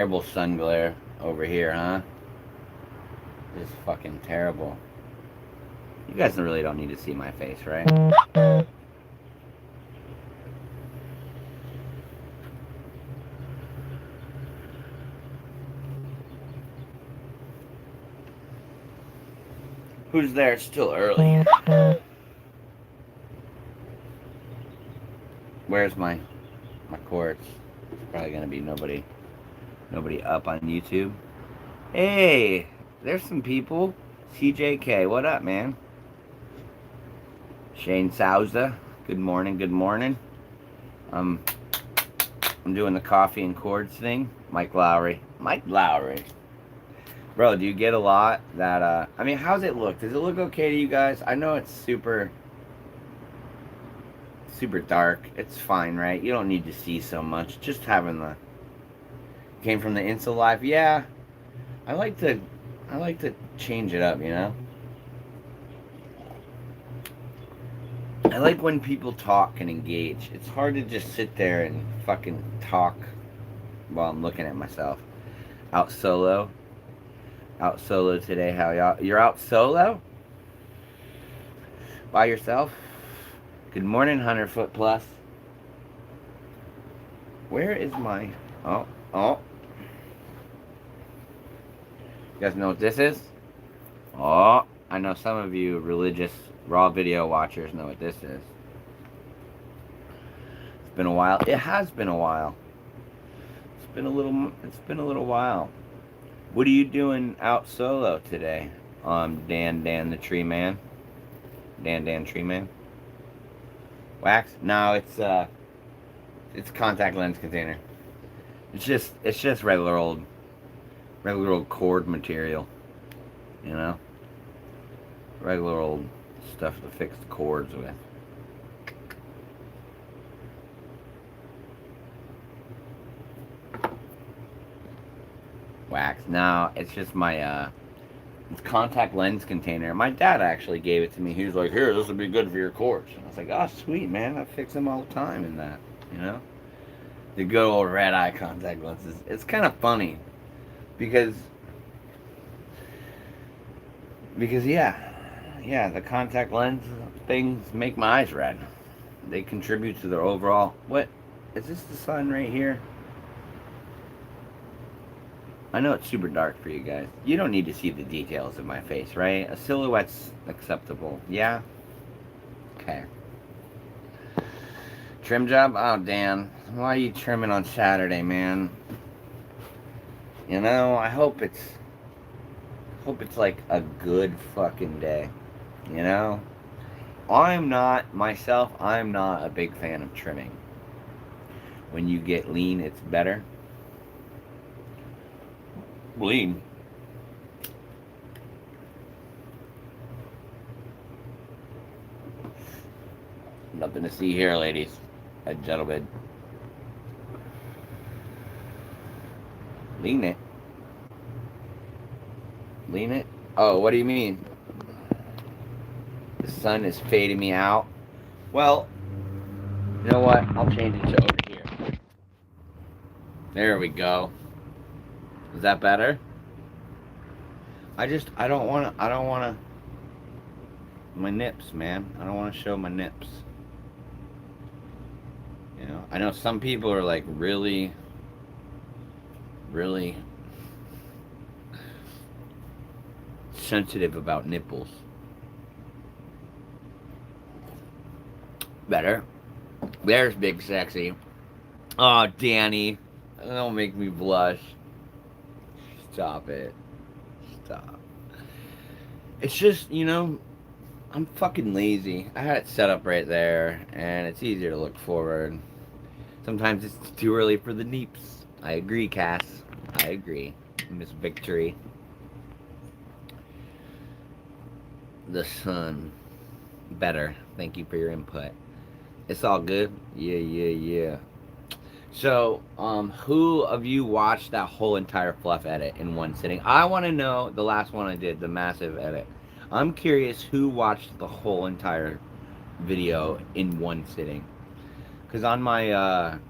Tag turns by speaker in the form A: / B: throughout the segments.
A: Terrible sun glare over here, huh? Just fucking terrible. You guys really don't need to see my face, right? Who's there? It's still early. Where's my chords? It's probably gonna be nobody up on YouTube. Hey, there's some people. CJK, what up, man? Shane Souza, good morning, good morning. Um, I'm doing the coffee and chords thing. Mike Lowry. Bro, do you get a lot that, I mean, how's it look? Does it look okay to you guys? I know it's super dark. It's fine, right? You don't need to see so much. Just having the, came from the Insta Live. Yeah, I like to, I like to change it up, you know? I like when people talk and engage. It's hard to just sit there and fucking talk while I'm looking at myself. Out solo. Out solo today. How y'all? You're out solo? By yourself? Good morning, 100 foot plus. Where is my... Oh. You guys know what this is? Oh, I know some of you religious raw video watchers know what this is. It's been a while. It has been a while. It's been a little while. What are you doing out solo today? Dan the Tree Man. Dan Tree Man. Wax? No, it's contact lens container. It's just regular old cord material. You know? Regular old stuff to fix the cords with. Wax. No, it's just my it's contact lens container. My dad actually gave it to me. He was like, "Here, this will be good for your cords." And I was like, "Oh, sweet, man. I fix them all the time in that." You know, the good old red eye contact lenses. It's kind of funny because yeah, the contact lens things make my eyes red. They contribute to their overall. What is this? The sun right here? I know it's super dark for you guys. You don't need to see the details of my face, right? A silhouette's acceptable. Yeah? Okay. Trim job? Oh, Dan. Why are you trimming on Saturday, man? You know, I hope it's like a good fucking day. You know? I'm not a big fan of trimming. When you get lean, it's better. Lean. Nothing to see here, ladies and gentlemen. Lean it. Lean it? Oh, what do you mean? The sun is fading me out. Well, you know what? I'll change it to over here. There we go. Is that better? I don't want to, my nips, man. I don't want to show my nips. You know, I know some people are like really sensitive about nipples. Better. There's Big Sexy. Oh, Danny. Don't make me blush. Stop it. Stop. It's just, you know, I'm fucking lazy. I had it set up right there, and it's easier to look forward. Sometimes it's too early for the neeps. I agree, Cass. I agree. Miss Victory. The sun. Better. Thank you for your input. It's all good. Yeah. So, who of you watched that whole entire fluff edit in one sitting? I want to know the last one I did, the massive edit. I'm curious who watched the whole entire video in one sitting. Because on my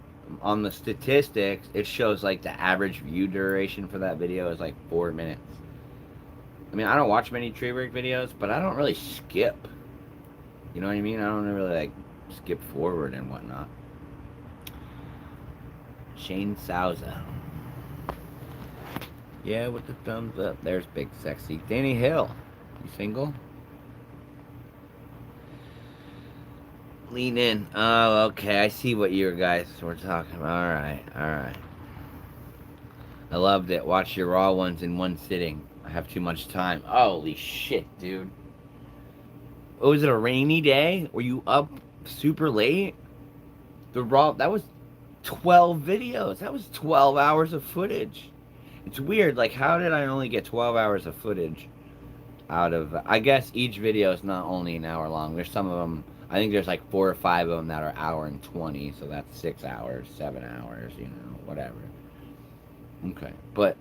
A: on the statistics, it shows like the average view duration for that video is like 4 minutes. I mean, I don't watch many tree rig videos, but I don't really skip. You know what I mean? I don't really like skip forward and whatnot. Shane Souza. Yeah, with the thumbs up. There's Big Sexy. Danny Hill. You single? Lean in. Oh, okay. I see what you guys were talking about. Alright, alright. I loved it. Watch your raw ones in one sitting. I have too much time. Holy shit, dude. Oh, was it a rainy day? Were you up super late? The raw, that was 12 videos. That was 12 hours of footage. It's weird. Like, how did I only get 12 hours of footage out of... I guess each video is not only an hour long. There's some of them... I think there's like 4 or 5 of them that are hour and 20. So that's 6 hours, 7 hours, you know, whatever. Okay. But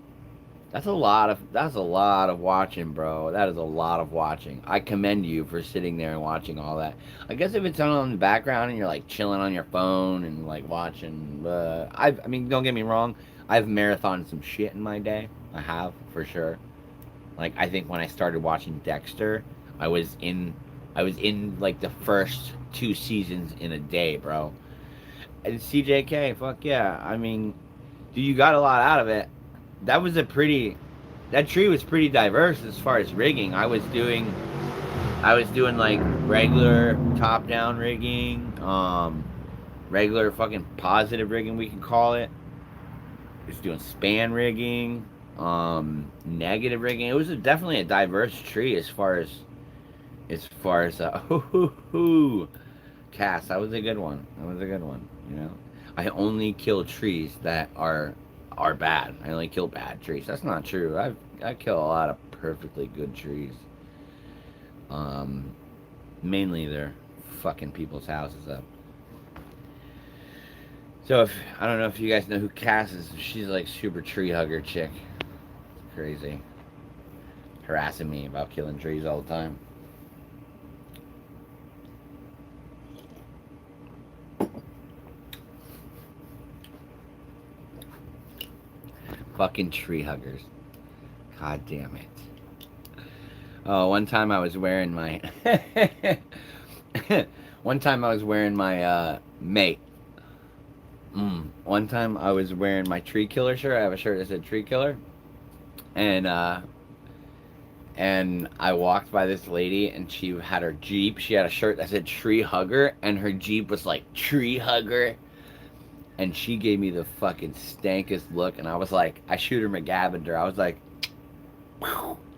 A: that's a lot of watching, bro. That is a lot of watching. I commend you for sitting there and watching all that. I guess if it's on in the background and you're like chilling on your phone and like watching... I mean, don't get me wrong. I've marathoned some shit in my day. I have, for sure. Like, I think when I started watching Dexter, I was in like the first 2 seasons in a day, bro. And CJK, fuck yeah. I mean, dude, you got a lot out of it. That tree was pretty diverse as far as rigging. I was doing like regular top-down rigging, regular fucking positive rigging, we can call it. I was doing span rigging, negative rigging. It was definitely a diverse tree as far as Cass. That was a good one. You know, I only kill trees that are bad. I only kill bad trees. That's not true. I kill a lot of perfectly good trees. Mainly they're fucking people's houses up. So I don't know if you guys know who Cass is. She's like super tree hugger chick. Crazy. Harassing me about killing trees all the time. Fucking tree huggers. God damn it. Oh, one time I was wearing my mate. One time I was wearing my tree killer shirt. I have a shirt that said tree killer. And I walked by this lady and she had her Jeep. She had a shirt that said tree hugger and her Jeep was like tree hugger. And she gave me the fucking stankest look and I was like, I shoot her McGavender. I was like,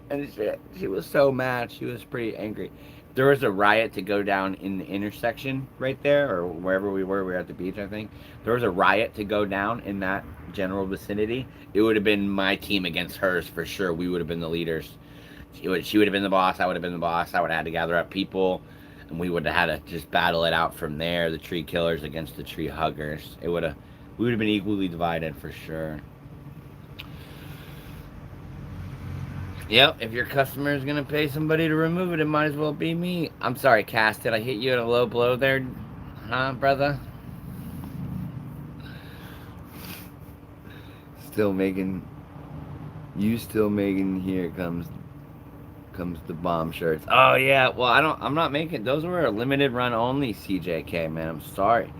A: and she was so mad. She was pretty angry. There was a riot to go down in the intersection right there, or wherever we were at the beach, I think. There was a riot to go down in that general vicinity. It would have been my team against hers for sure. We would have been the leaders. She would have been the boss. I would have been the boss. I would have had to gather up people, and we would have had to just battle it out from there. The tree killers against the tree huggers. We would have been equally divided for sure. Yep, if your customer is going to pay somebody to remove it, it might as well be me. I'm sorry, Cass, did I hit you at a low blow there? Huh, brother? Still making here comes the bomb shirts. Oh yeah, well I'm not making, those were a limited run only, CJK, man. I'm sorry.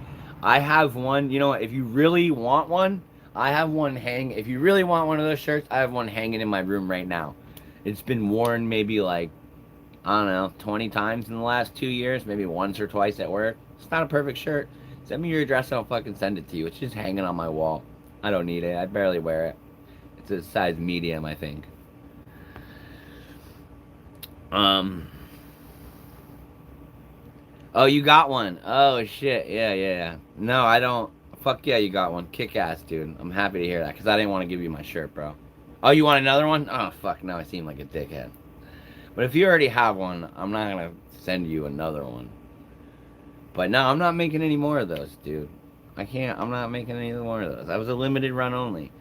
A: I have one, you know what, if you really want one, I have one if you really want one of those shirts, I have one hanging in my room right now. It's been worn maybe like, I don't know, 20 times in the last 2 years, maybe once or twice at work. It's not a perfect shirt. Send me your address and I'll fucking send it to you. It's just hanging on my wall. I don't need it. I barely wear it. It's a size medium, I think. Oh, you got one. Oh, shit. Yeah. No, I don't. Fuck yeah, you got one. Kick ass, dude. I'm happy to hear that, because I didn't want to give you my shirt, bro. Oh, you want another one? Oh, fuck, now I seem like a dickhead. But if you already have one, I'm not going to send you another one. But no, I'm not making any more of those, dude. I'm not making any more of those. That was a limited run only.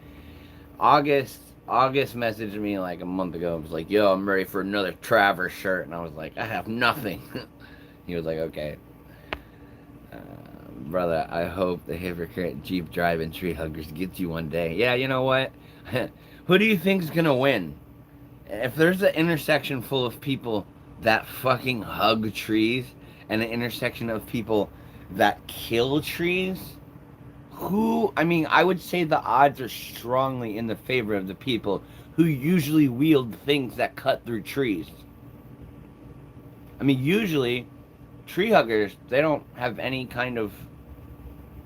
A: August messaged me like a month ago. It was like, yo, I'm ready for another Travers shirt. And I was like, I have nothing. He was like, okay. Brother, I hope the hypocrite Jeep driving tree huggers gets you one day. Yeah, you know what? Who do you think's gonna win? If there's an intersection full of people that fucking hug trees and an intersection of people that kill trees, I mean, I would say the odds are strongly in the favor of the people who usually wield things that cut through trees. I mean, usually, tree huggers, they don't have any kind of,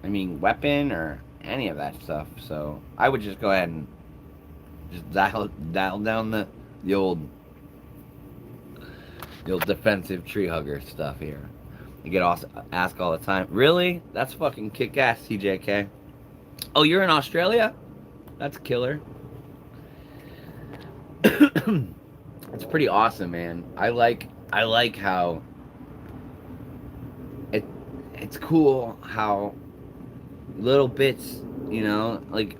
A: weapon or any of that stuff. So I would just go ahead and just dial down the old defensive tree hugger stuff here. You get asked all the time, really? That's fucking kick-ass, TJK. Oh, you're in Australia? That's killer. It's pretty awesome, man. I like how it's cool how little bits, like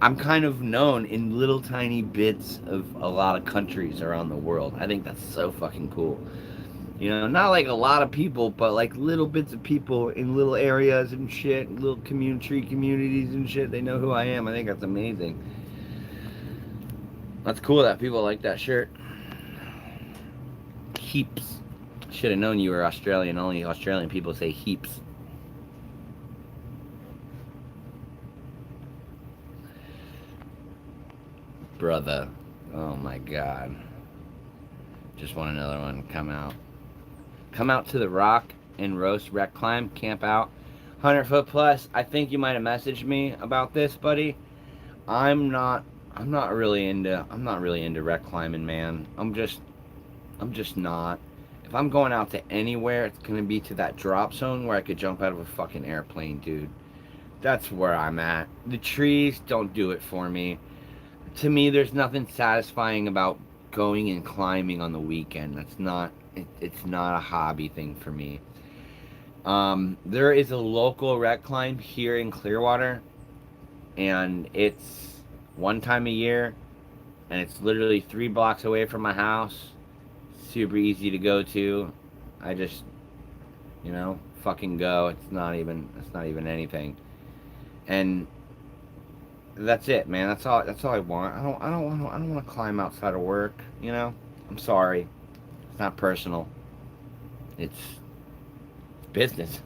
A: I'm kind of known in little tiny bits of a lot of countries around the world. I think that's so fucking cool. Not like a lot of people, but like little bits of people in little areas and shit, little communities and shit. They know who I am. I think that's amazing. That's cool that people like that shirt. Heaps. Should have known you were Australian. Only Australian people say heaps. Brother. Oh my god. Just want another one. Come out. Come out to the rock and roast, rec climb, camp out. 100 foot plus. I think you might have messaged me about this, buddy. I'm not really into rec climbing, man. I'm just not. If I'm going out to anywhere, it's gonna be to that drop zone where I could jump out of a fucking airplane, dude. That's where I'm at. The trees don't do it for me. To me, there's nothing satisfying about going and climbing on the weekend. It's not a hobby thing for me. There is a local rec climb here in Clearwater, and it's one time a year, and it's literally 3 blocks away from my house. Super easy to go to. I just, fucking go. It's not even anything. And that's it, man. That's all I want. I don't want to climb outside of work, I'm sorry. It's not personal. It's business.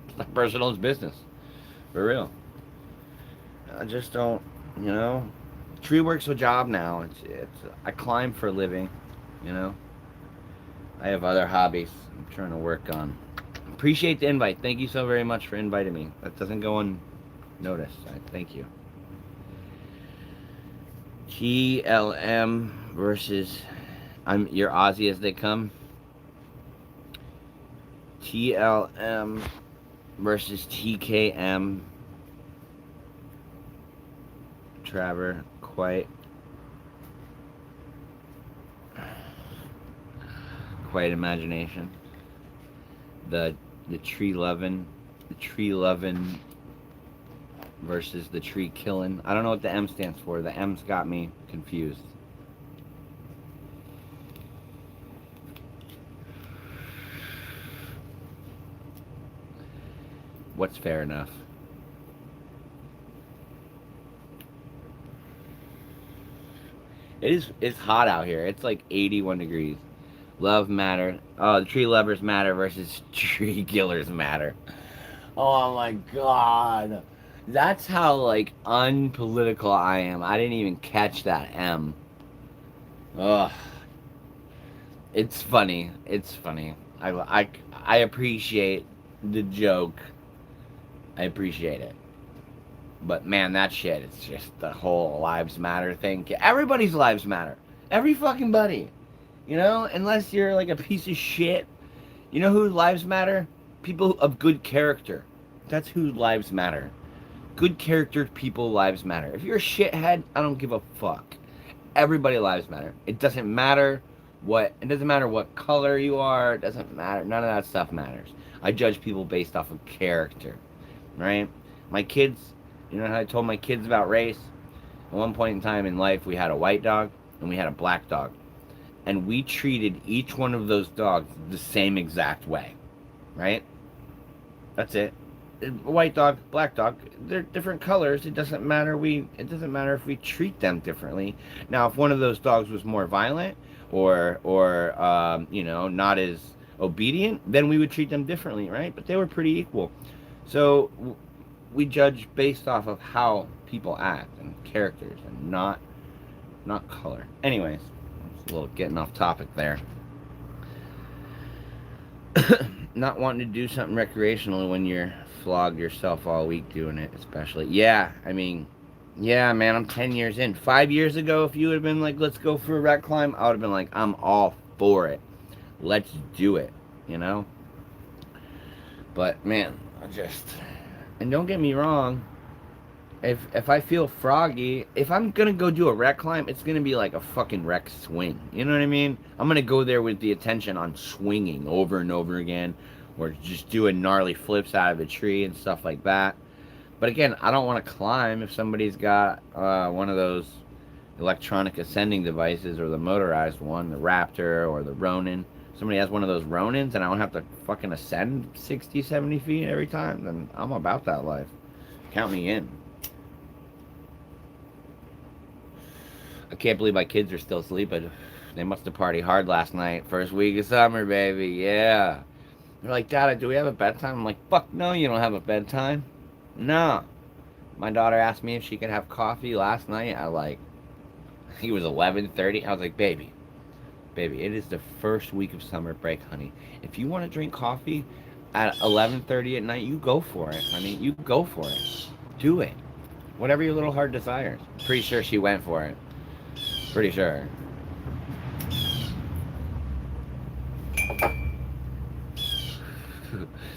A: It's not personal, it's business. For real. I just don't, tree work's a job now. I climb for a living, I have other hobbies I'm trying to work on. Appreciate the invite. Thank you so very much for inviting me. That doesn't go unnoticed. Thank you. TLM versus you're Aussie as they come. TLM versus TKM. Trevor, quite imagination. The tree loving versus the tree killing. I don't know what the M stands for. The M's got me confused. What's fair enough? It's hot out here. It's like 81 degrees. Love matter. Oh, the tree lovers matter versus tree killers matter. Oh my god. That's how like unpolitical I am. I didn't even catch that M. Ugh. It's funny. I appreciate the joke. I appreciate it. But man, that shit, it's just the whole lives matter thing. Everybody's lives matter. Every fucking buddy. Unless you're like a piece of shit. You know whose lives matter? People of good character. That's whose lives matter. Good character people lives matter. If you're a shithead, I don't give a fuck. Everybody lives matter. It doesn't matter what color you are. It doesn't matter. None of that stuff matters. I judge people based off of character. Right? My kids, you know how I told my kids about race? At one point in time in life, we had a white dog and we had a black dog. And we treated each one of those dogs the same exact way. Right? That's it. white dog, black dog, they're different colors. It doesn't matter. It doesn't matter if we treat them differently. Now, if one of those dogs was more violent or you know, not as obedient, then we would treat them differently, right? But they were pretty equal. So we judge based off of how people act and characters, and not color. Anyways, it's a little getting off topic there. Not wanting to do something recreational when you're flogged yourself all week doing it, especially. Yeah, I mean, yeah, man, I'm 10 years in. 5 years ago, if you would have been like, let's go for a rec climb, I would have been like, I'm all for it. Let's do it, you know? But, man, and don't get me wrong, if I feel froggy, if I'm gonna go do a rec climb, it's gonna be like a fucking rec swing. You know what I mean? I'm gonna go there with the attention on swinging over and over again, or just doing gnarly flips out of a tree and stuff like that. But again, I don't want to climb if somebody's got one of those electronic ascending devices, or the motorized one, the Raptor or the Ronin. Somebody has one of those Ronins and I don't have to fucking ascend 60, 70 feet every time, then I'm about that life. Count me in. I can't believe my kids are still sleeping. They must have partied hard last night. First week of summer, baby. Yeah. They're like, Dad, do we have a bedtime? I'm like, fuck no, you don't have a bedtime. No. My daughter asked me if she could have coffee last night. I think it was 11:30. I was like, baby, it is the first week of summer break, honey. If you want to drink coffee at 11:30 at night, you go for it, honey. You go for it. Do it. Whatever your little heart desires. Pretty sure she went for it. Pretty sure.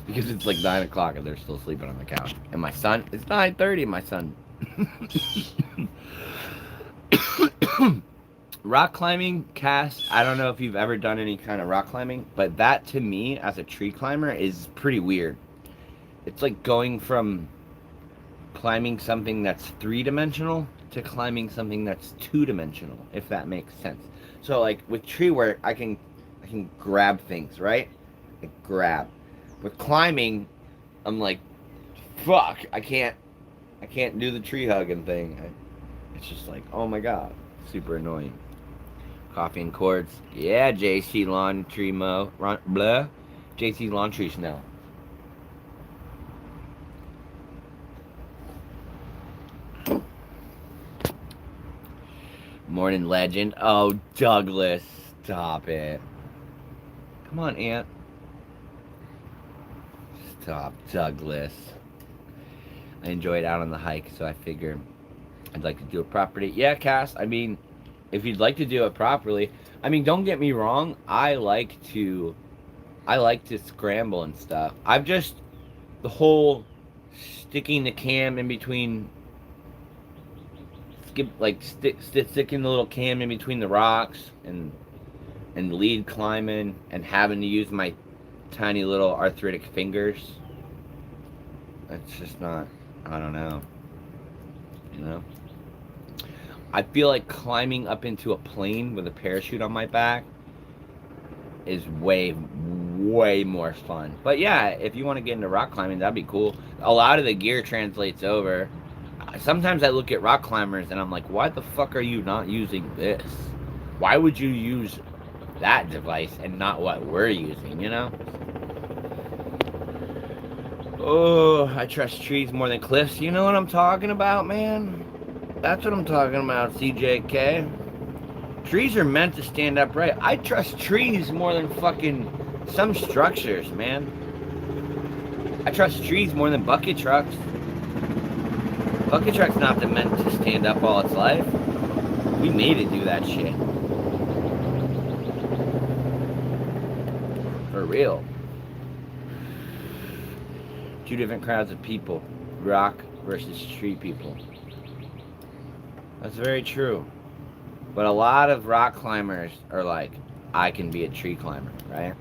A: Because it's like 9 o'clock and they're still sleeping on the couch. And my son, it's 9:30, my son. Rock climbing, Cass, I don't know if you've ever done any kind of rock climbing, but that to me, as a tree climber, is pretty weird. It's like going from climbing something that's 3-dimensional to climbing something that's 2-dimensional, if that makes sense. So like with tree work, I can grab things, right? Grab. With climbing, I'm like, fuck, I can't do the tree hugging thing. It's just like, oh my god, super annoying. Coffee and chords. Yeah, JC Lawn Tree Mow. Blah. JC Lawn Tree Snow. Morning legend. Oh, Douglas. Stop it. Come on, Aunt. Stop, Douglas. I enjoyed out on the hike, so I figured I'd like to do it properly. Yeah, Cass, I mean, if you'd like to do it properly, I mean, don't get me wrong, I like to scramble and stuff. The whole sticking the cam in between, sticking the little cam in between the rocks and lead climbing and having to use my tiny little arthritic fingers. It's just not, I don't know. You know? I feel like climbing up into a plane with a parachute on my back is way, way more fun. But yeah, if you want to get into rock climbing, that'd be cool. A lot of the gear translates over. Sometimes I look at rock climbers and I'm like, why the fuck are you not using this? Why would you use that device and not what we're using, you know? Oh, I trust trees more than cliffs. You know what I'm talking about, man? That's what I'm talking about, CJK. Trees are meant to stand upright. I trust trees more than fucking some structures, man. I trust trees more than bucket trucks. Bucket truck's not meant to stand up all its life. We made it do that shit. For real. Two different crowds of people. Rock versus tree people. That's very true. But a lot of rock climbers are like, I can be a tree climber, right?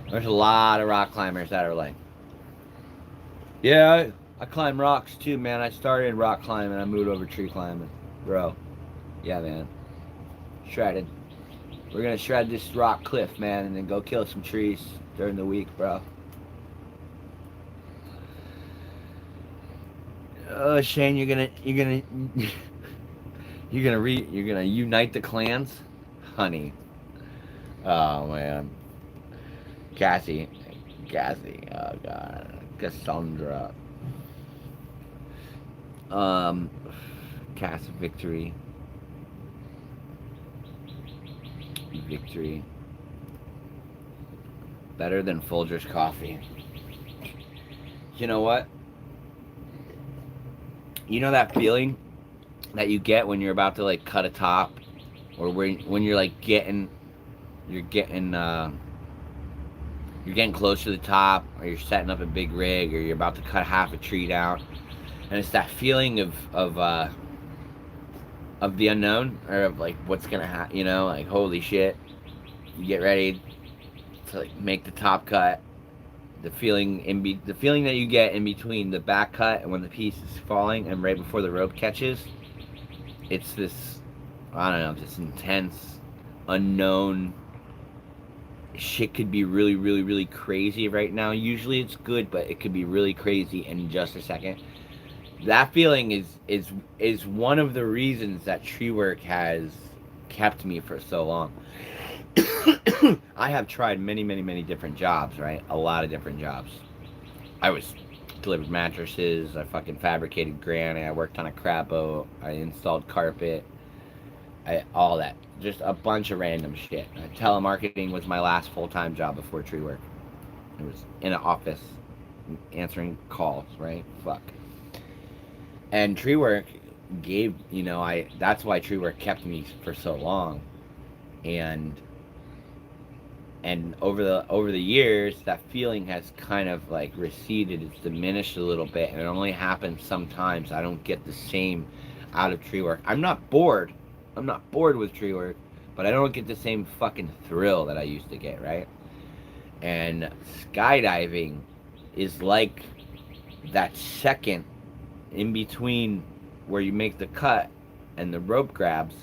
A: There's a lot of rock climbers that are like, yeah, I climb rocks too, man. I started rock climbing, I moved over tree climbing. Bro, yeah, man. Shredded. We're gonna shred this rock cliff, man, and then go kill some trees during the week, bro. Oh, Shane, you're gonna you're gonna unite the clans, honey. Oh man, Cassie, oh god, Cassandra, um, Cass, victory, better than Folgers coffee. You know what? You know that feeling that you get when you're about to like cut a top, or when you're like you're getting you're getting close to the top, or you're setting up a big rig, or you're about to cut half a tree down, and it's that feeling of the unknown, or of like what's gonna happen. You know, like holy shit, you get ready to like make the top cut. The feeling that you get in between the back cut and when the piece is falling and right before the rope catches, it's this, I don't know, this intense, unknown. Shit could be really, really, really crazy right now. Usually it's good, but it could be really crazy in just a second. That feeling is one of the reasons that tree work has kept me for so long. I have tried many, many, many different jobs, right? A lot of different jobs. I was delivered mattresses. I fucking fabricated granite. I worked on a crab boat. I installed carpet. All that. Just a bunch of random shit. Telemarketing was my last full-time job before tree work. It was in an office answering calls, right? Fuck. And tree work gave, that's why tree work kept me for so long. And over the years, that feeling has kind of like receded. It's diminished a little bit, and it only happens sometimes. I don't get the same out of tree work. I'm not bored with tree work, but I don't get the same fucking thrill that I used to get, right? And skydiving is like that second in between where you make the cut and the rope grabs.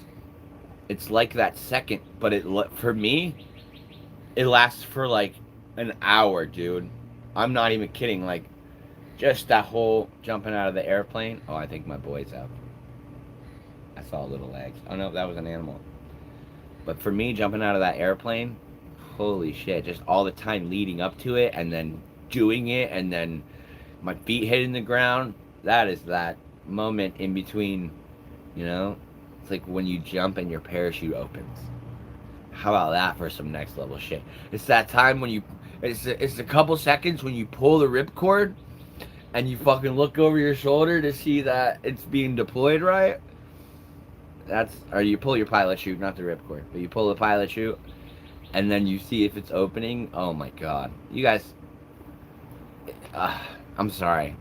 A: It's like that second, but for me, it lasts for like an hour, dude. I'm not even kidding. Like, just that whole jumping out of the airplane. Oh, I think my boy's up. I saw little legs. Oh no, that was an animal. But for me, jumping out of that airplane, holy shit, just all the time leading up to it, and then doing it, and then my feet hitting the ground. That is that moment in between, It's like when you jump and your parachute opens. How about that for some next level shit? It's that time when it's a couple seconds when you pull the ripcord and you fucking look over your shoulder to see that it's being deployed right. Or you pull your pilot chute, not the ripcord, but you pull the pilot chute and then you see if it's opening. Oh my god. You guys, I'm sorry.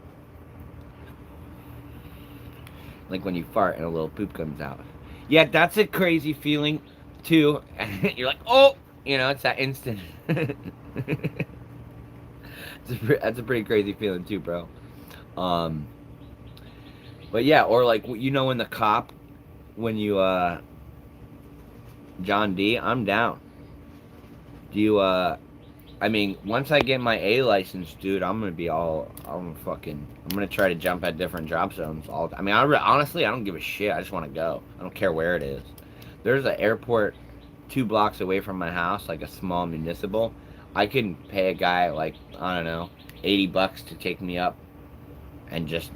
A: Like when you fart and a little poop comes out. Yeah, that's a crazy feeling too. You're like, oh, it's that instant. That's a pretty crazy feeling too, bro. But yeah, or like when the cop, when you John D, I'm down. Do you once I get my A license, dude, I'm gonna try to jump at different drop zones honestly, I don't give a shit. I just want to go. I don't care where it is. There's an airport 2 blocks away from my house, like a small municipal. I can pay a guy like, I don't know, $80 to take me up and just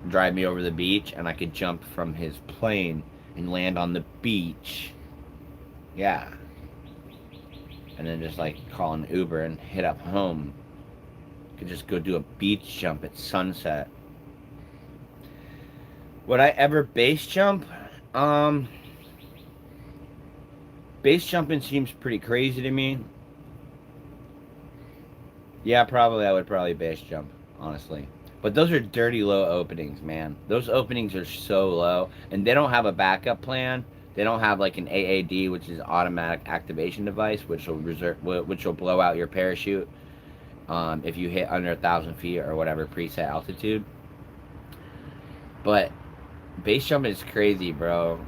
A: drive me over the beach, and I could jump from his plane and land on the beach. Yeah. And then just like call an Uber and hit up home. Could just go do a beach jump at sunset. Would I ever base jump? Base jumping seems pretty crazy to me. Yeah, I would probably base jump, honestly. But those are dirty low openings, man. Those openings are so low, and they don't have a backup plan. They don't have like an AAD, which is automatic activation device, which will blow out your parachute if you hit under 1,000 feet or whatever preset altitude. But base jumping is crazy, bro.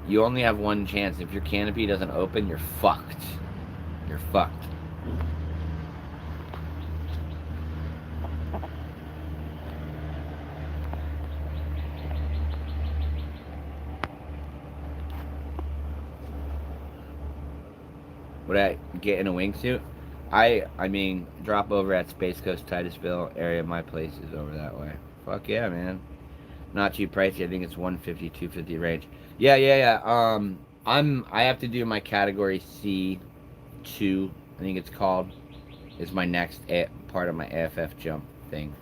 A: You only have one chance. If your canopy doesn't open, you're fucked. You're fucked. Would I get in a wingsuit? I mean, drop over at Space Coast, Titusville area. My place is over that way. Fuck yeah, man. Not too pricey. I think it's 150, 250 range. Yeah. I have to do my category C2. I think it's called. Is my next part of my AFF jump thing.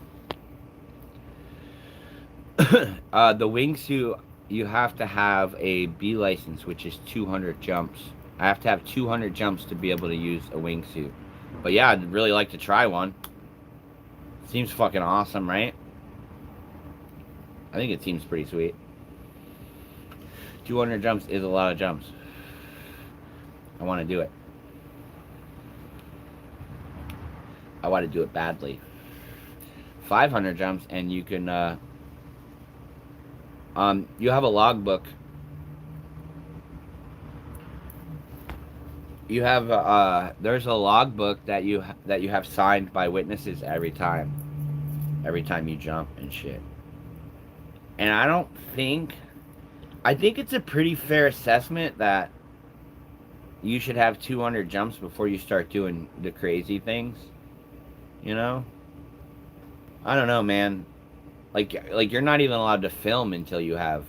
A: The wingsuit, you have to have a B license, which is 200 jumps. I have to have 200 jumps to be able to use a wingsuit. But yeah, I'd really like to try one. Seems fucking awesome, right? I think it seems pretty sweet. 200 jumps is a lot of jumps. I want to do it. I want to do it badly. 500 jumps, and you can, you have a logbook. You have, there's a logbook that you have signed by witnesses every time you jump and shit. And I think it's a pretty fair assessment that you should have 200 jumps before you start doing the crazy things. You know? I don't know, man. Like you're not even allowed to film until you have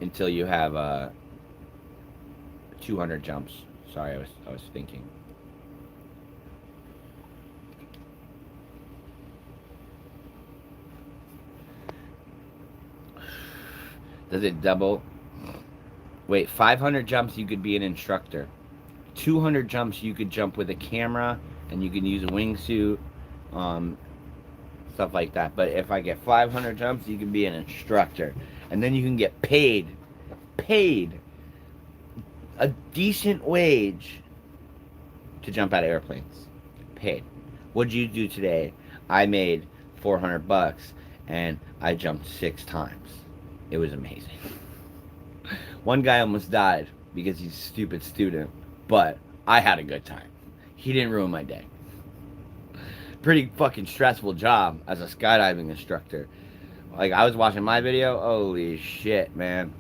A: 200 jumps. Sorry, I was thinking. Does it double? Wait, 500 jumps you could be an instructor. 200 jumps you could jump with a camera, and you can use a wingsuit, stuff like that. But if I get 500 jumps, you can be an instructor, and then you can get paid a decent wage to jump out of airplanes. Paid. What'd you do today? I made $400, and I jumped 6 times. It was amazing. One guy almost died because he's a stupid student, but I had a good time. He didn't ruin my day. Pretty fucking stressful job as a skydiving instructor. Like, I was watching my video, holy shit, man.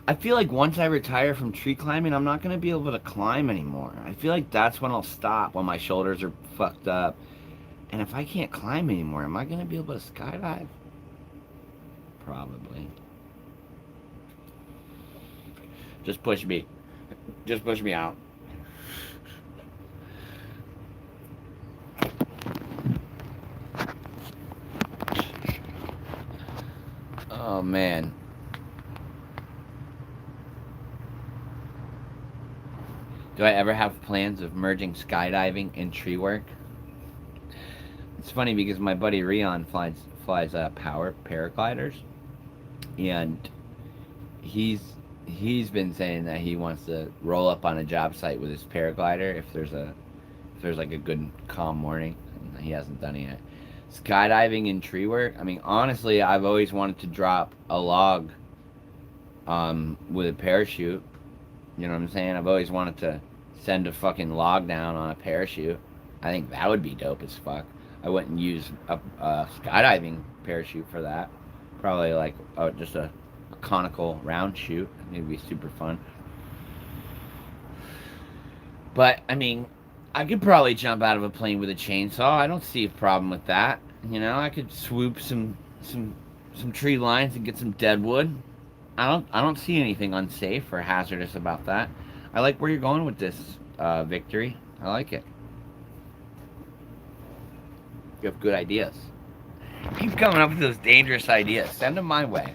A: I feel like once I retire from tree climbing, I'm not going to be able to climb anymore. I feel like that's when I'll stop, when my shoulders are fucked up. And if I can't climb anymore, am I going to be able to skydive? Probably. Just push me. Just push me out. Oh, man. Do I ever have plans of merging skydiving and tree work? It's funny because my buddy Rion flies power paragliders, and he's been saying that he wants to roll up on a job site with his paraglider if there's like a good calm morning. He hasn't done it yet. Skydiving and tree work. I mean, honestly, I've always wanted to drop a log with a parachute. You know what I'm saying? I've always wanted to send a fucking log down on a parachute. I think that would be dope as fuck. I wouldn't use a skydiving parachute for that. Probably like just a conical round chute. I think it'd be super fun. But, I mean, I could probably jump out of a plane with a chainsaw. I don't see a problem with that. You know, I could swoop some tree lines and get some dead wood. I don't see anything unsafe or hazardous about that. I like where you're going with this, Victory. I like it. You have good ideas. Keep coming up with those dangerous ideas. Send them my way.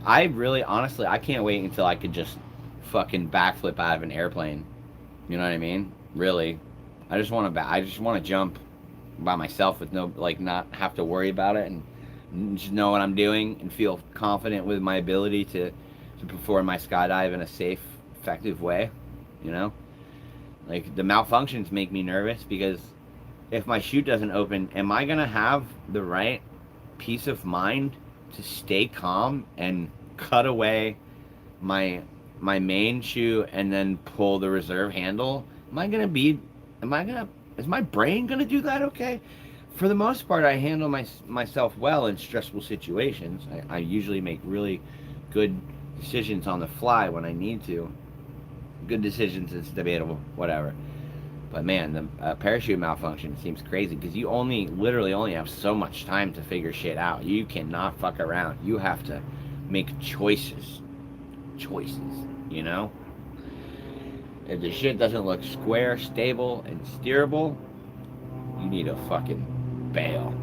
A: I really, honestly, I can't wait until I could just fucking backflip out of an airplane. You know what I mean? Really. I just want to jump by myself with no, like, not have to worry about it and just know what I'm doing and feel confident with my ability to perform my skydive in a safe, effective way. You know? Like, the malfunctions make me nervous because if my chute doesn't open, am I going to have the right peace of mind to stay calm and cut away my main chute and then pull the reserve handle? Is my brain going to do that okay? For the most part, I handle myself well in stressful situations. I usually make really good decisions on the fly when I need to. Good decisions, it's debatable, whatever. But man, the parachute malfunction seems crazy because you literally only have so much time to figure shit out. You cannot fuck around. You have to make choices. You know? If the shit doesn't look square, stable, and steerable, you need to fucking bail.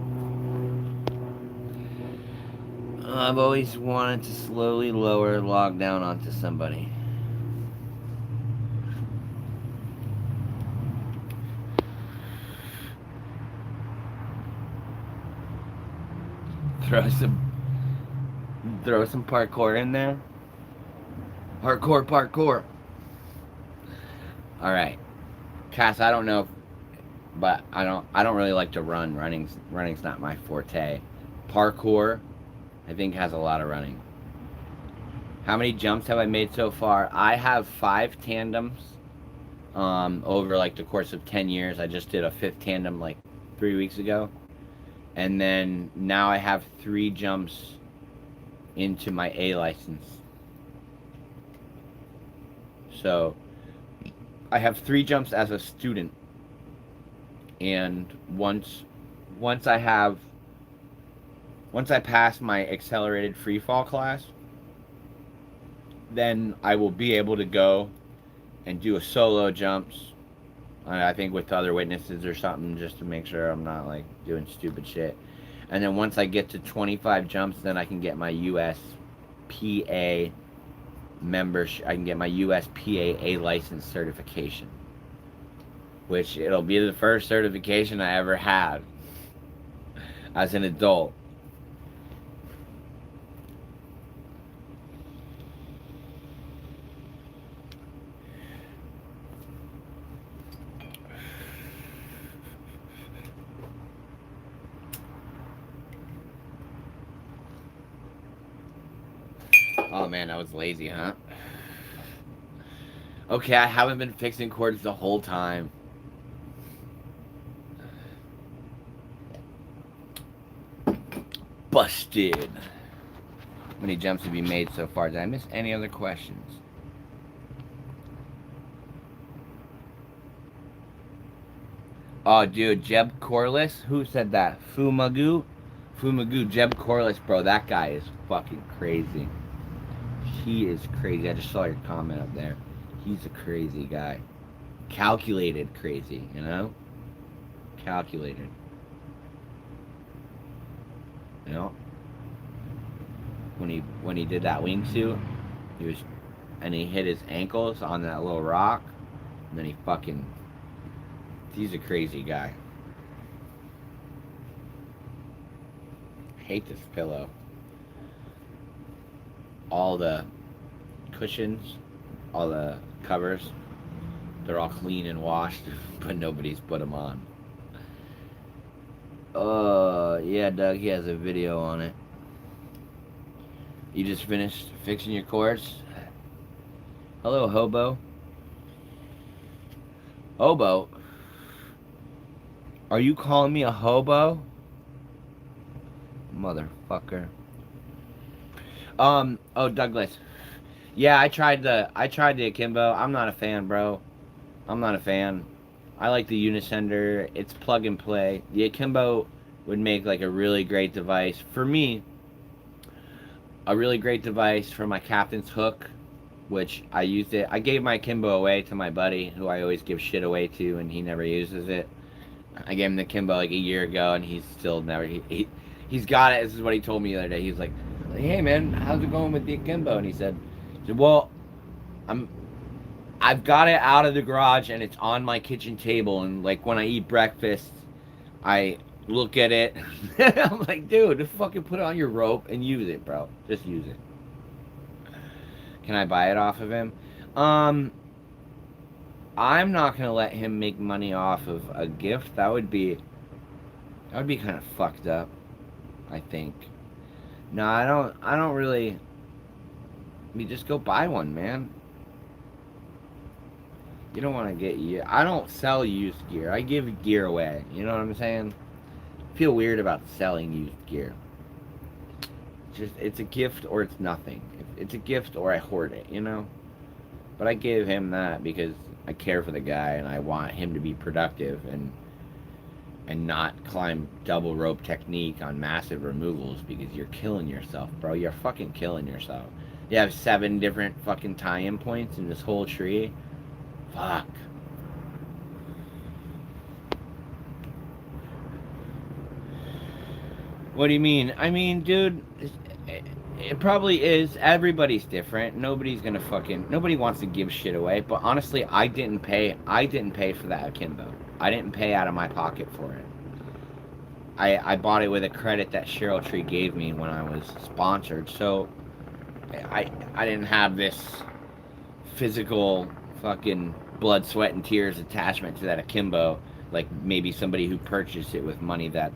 A: I've always wanted to slowly lower log down onto somebody. Throw some parkour in there. Parkour. All right, Cass. I don't know, but I don't really like to run. Running's not my forte. Parkour, I think, has a lot of running. How many jumps have I made so far? I have 5 tandems. Over like the course of 10 years, I just did a 5th tandem like 3 weeks ago. And then now I have 3 jumps into my A license. So I have 3 jumps as a student. And once I pass my accelerated free fall class, then I will be able to go and do a solo jumps. I think with other witnesses or something, just to make sure I'm not like doing stupid shit. And then once I get to 25 jumps, then I can get my USPA membership. I can get my USPA A license certification, which it'll be the first certification I ever had as an adult. Oh man, that was lazy, huh? Okay, I haven't been fixing chords the whole time. Busted. How many jumps have you made so far? Did I miss any other questions? Oh, dude, Jeb Corliss? Who said that? Fumagu, Jeb Corliss, bro. That guy is fucking crazy. He is crazy. I just saw your comment up there. He's a crazy guy. Calculated crazy, you know? Calculated. You know? When he did that wingsuit, he hit his ankles on that little rock, and then he's a crazy guy. I hate this pillow. All the cushions, all the covers, they're all clean and washed, but nobody's put them on. Yeah, Doug, he has a video on it. You just finished fixing your chords? Hello, Hobo. Hobo? Are you calling me a hobo? Motherfucker. Oh, Douglas. Yeah, I tried the akimbo. I'm not a fan, bro. I'm not a fan. I like the unisender. It's plug and play. The akimbo would make like a really great device for me. A really great device for my captain's hook, which I used it. I gave my akimbo away to my buddy, who I always give shit away to, and he never uses it. I gave him the akimbo like a year ago, and he's still never. He's got it. This is what he told me the other day. He's like, "Hey man, how's it going with the akimbo?" And he said, "Well, I've got it out of the garage and it's on my kitchen table, and like when I eat breakfast, I look at it." I'm like, dude, just fucking put it on your rope and use it, bro. Just use it. Can I buy it off of him? I'm not gonna let him make money off of a gift. That would be kind of fucked up, I think. No, I don't really. Just go buy one, man. You don't want to get you. I don't sell used gear. I give gear away. You know what I'm saying? I feel weird about selling used gear. it's a gift or it's nothing. It's a gift or I hoard it, you know? But I gave him that because I care for the guy and I want him to be productive and not climb double rope technique on massive removals because you're killing yourself, bro. You're fucking killing yourself. You have 7 different fucking tie-in points in this whole tree. Fuck. What do you mean? I mean, dude, it probably is. Everybody's different. Nobody wants to give shit away. But honestly, I didn't pay for that akimbo. I didn't pay out of my pocket for it. I bought it with a credit that Cheryl Tree gave me when I was sponsored. So I didn't have this physical fucking blood, sweat, and tears attachment to that akimbo like maybe somebody who purchased it with money that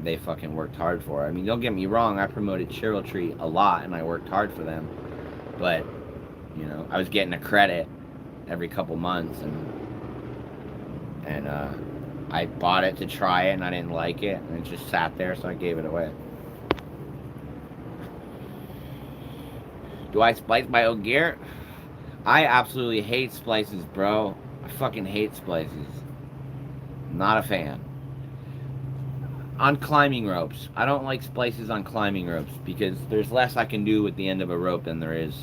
A: they fucking worked hard for. I mean, don't get me wrong, I promoted Cheryl Tree a lot and I worked hard for them, but you know, I was getting a credit every couple months and I bought it to try it and I didn't like it and it just sat there, so I gave it away. Do I splice my own gear? I absolutely hate splices, bro. I fucking hate splices. Not a fan. On climbing ropes. I don't like splices on climbing ropes because there's less I can do with the end of a rope than there is.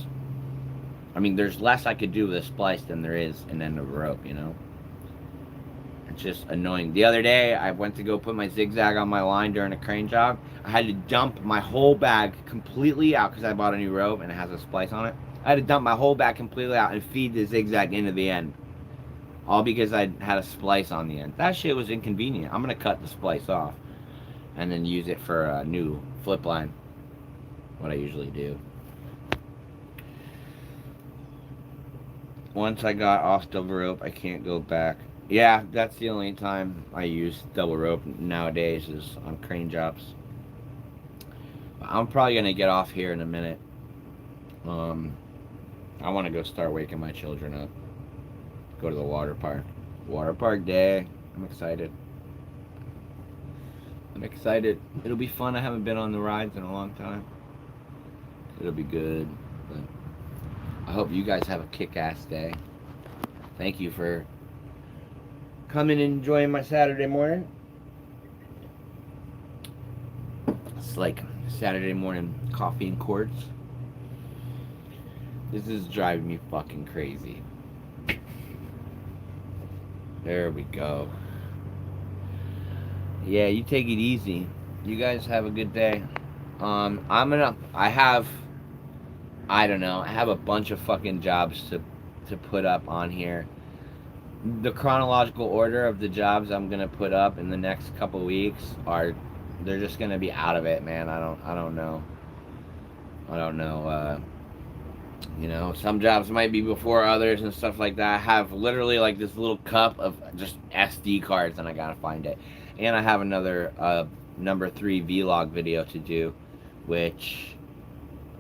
A: I mean, there's less I could do with a splice than there is an end of a rope, you know? It's just annoying. The other day, I went to go put my zigzag on my line during a crane job. I had to dump my whole bag completely out because I bought a new rope and it has a splice on it. I had to dump my whole bag completely out and feed the zigzag into the end. All because I had a splice on the end. That shit was inconvenient. I'm going to cut the splice off and then use it for a new flip line. What I usually do. Once I got off double rope, I can't go back. Yeah, that's the only time I use double rope nowadays is on crane jobs. I'm probably going to get off here in a minute. I want to go start waking my children up. Go to the water park. Water park day. I'm excited. It'll be fun. I haven't been on the rides in a long time. It'll be good. But I hope you guys have a kick-ass day. Thank you for coming and enjoying my Saturday morning. It's like Saturday morning coffee and chords. This is driving me fucking crazy. There we go. Yeah, you take it easy. You guys have a good day. I have a bunch of fucking jobs to put up on here. The chronological order of the jobs I'm gonna put up in the next couple weeks they're just gonna be out of it, man. I don't know. You know, some jobs might be before others and stuff like that. I have literally like this little cup of just SD cards and I gotta find it. And I have another number 3 vlog video to do, which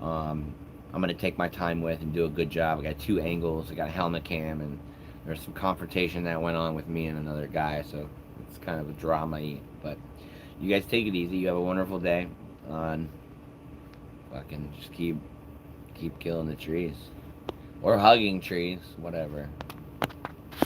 A: I'm gonna take my time with and do a good job. I got 2 angles, I got a helmet cam, and there's some confrontation that went on with me and another guy, so it's kind of a drama-y. But you guys take it easy. You have a wonderful day. Fucking just keep killing the trees. Or hugging trees, whatever.